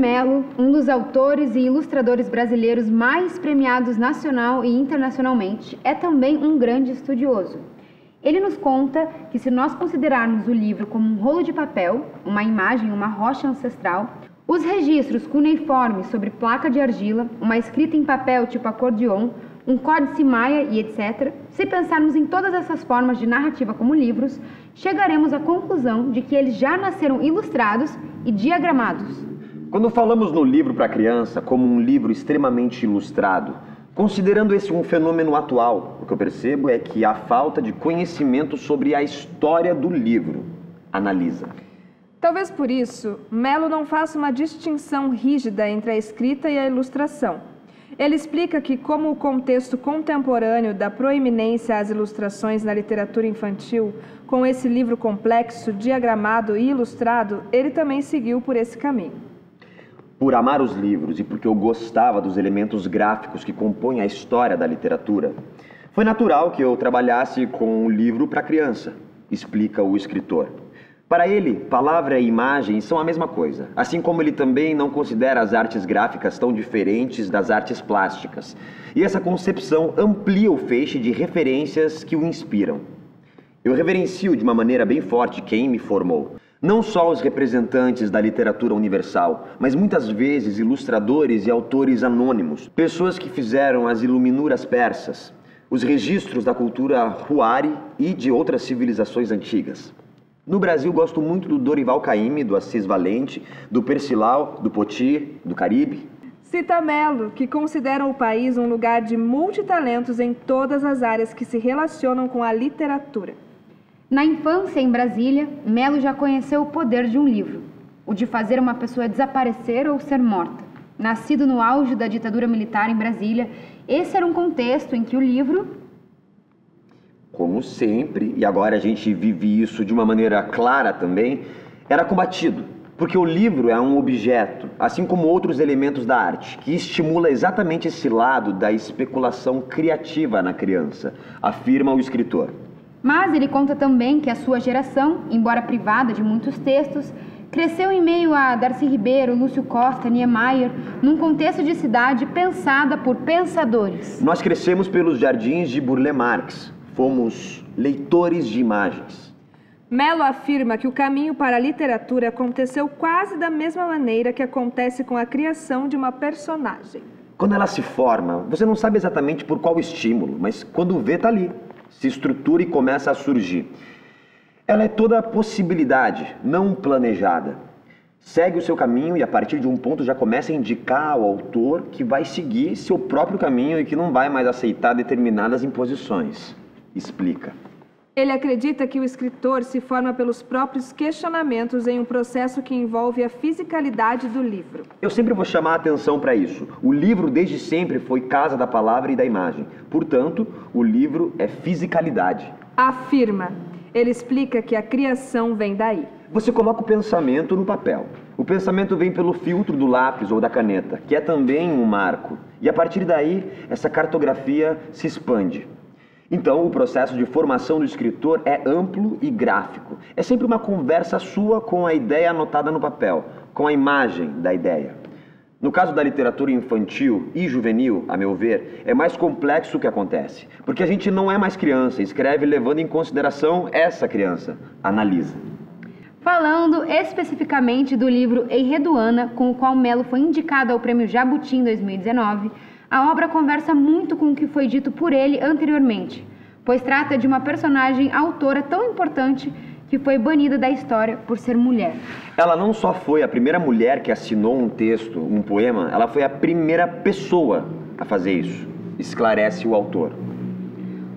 Melo, um dos autores e ilustradores brasileiros mais premiados nacional e internacionalmente, é também um grande estudioso. Ele nos conta que, se nós considerarmos o livro como um rolo de papel, uma imagem, uma rocha ancestral, os registros cuneiformes sobre placa de argila, uma escrita em papel tipo acordeon, um códice maia e etc., se pensarmos em todas essas formas de narrativa como livros, chegaremos à conclusão de que eles já nasceram ilustrados e diagramados. Quando falamos no livro para criança como um livro extremamente ilustrado, considerando esse um fenômeno atual, o que eu percebo é que há falta de conhecimento sobre a história do livro. Analisa. Talvez por isso, Melo não faça uma distinção rígida entre a escrita e a ilustração. Ele explica que, como o contexto contemporâneo dá proeminência às ilustrações na literatura infantil, com esse livro complexo, diagramado e ilustrado, ele também seguiu por esse caminho. Por amar os livros e porque eu gostava dos elementos gráficos que compõem a história da literatura, foi natural que eu trabalhasse com um livro para criança, explica o escritor. Para ele, palavra e imagem são a mesma coisa, assim como ele também não considera as artes gráficas tão diferentes das artes plásticas. E essa concepção amplia o feixe de referências que o inspiram. Eu reverencio de uma maneira bem forte quem me formou. Não só os representantes da literatura universal, mas muitas vezes ilustradores e autores anônimos, pessoas que fizeram as iluminuras persas, os registros da cultura Huari e de outras civilizações antigas. No Brasil, gosto muito do Dorival Caymmi, do Assis Valente, do Percival, do Poti, do Caribe. Cita Melo, que considera o país um lugar de multitalentos em todas as áreas que se relacionam com a literatura. Na infância, em Brasília, Melo já conheceu o poder de um livro, o de fazer uma pessoa desaparecer ou ser morta. Nascido no auge da ditadura militar em Brasília, esse era um contexto em que o livro... Como sempre, e agora a gente vive isso de uma maneira clara também, era combatido, porque o livro é um objeto, assim como outros elementos da arte, que estimula exatamente esse lado da especulação criativa na criança, afirma o escritor. Mas ele conta também que a sua geração, embora privada de muitos textos, cresceu em meio a Darcy Ribeiro, Lúcio Costa, Niemeyer, num contexto de cidade pensada por pensadores. Nós crescemos pelos jardins de Burle Marx. Fomos leitores de imagens. Melo afirma que o caminho para a literatura aconteceu quase da mesma maneira que acontece com a criação de uma personagem. Quando ela se forma, você não sabe exatamente por qual estímulo, mas quando vê, tá ali. Se estrutura e começa a surgir. Ela é toda possibilidade, não planejada. Segue o seu caminho e a partir de um ponto já começa a indicar ao autor que vai seguir seu próprio caminho e que não vai mais aceitar determinadas imposições. Explica. Ele acredita que o escritor se forma pelos próprios questionamentos em um processo que envolve a fisicalidade do livro. Eu sempre vou chamar a atenção para isso. O livro desde sempre foi casa da palavra e da imagem. Portanto, o livro é fisicalidade. Afirma. Ele explica que a criação vem daí. Você coloca o pensamento no papel. O pensamento vem pelo filtro do lápis ou da caneta, que é também um marco. E a partir daí, essa cartografia se expande. Então, o processo de formação do escritor é amplo e gráfico. É sempre uma conversa sua com a ideia anotada no papel, com a imagem da ideia. No caso da literatura infantil e juvenil, a meu ver, é mais complexo o que acontece. Porque a gente não é mais criança, escreve levando em consideração essa criança. Analisa. Falando especificamente do livro Enredoana, com o qual Melo foi indicado ao Prêmio Jabuti em 2019, a obra conversa muito com o que foi dito por ele anteriormente, pois trata de uma personagem autora tão importante que foi banida da história por ser mulher. Ela não só foi a primeira mulher que assinou um texto, um poema, ela foi a primeira pessoa a fazer isso, esclarece o autor.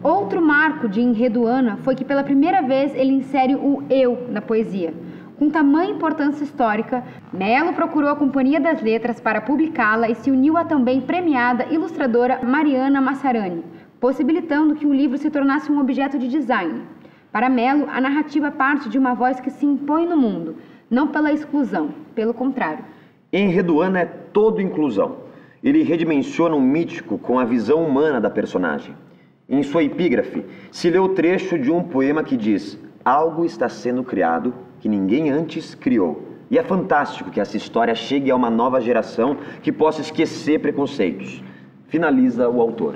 Outro marco de Enredoana foi que pela primeira vez ele insere o eu na poesia. Com tamanha importância histórica, Melo procurou a Companhia das Letras para publicá-la e se uniu à também premiada ilustradora Mariana Massarani, possibilitando que o livro se tornasse um objeto de design. Para Melo, a narrativa parte de uma voz que se impõe no mundo, não pela exclusão, pelo contrário. Enredoana é todo inclusão. Ele redimensiona o mítico com a visão humana da personagem. Em sua epígrafe, se lê o trecho de um poema que diz: algo está sendo criado que ninguém antes criou. E é fantástico que essa história chegue a uma nova geração que possa esquecer preconceitos. Finaliza o autor.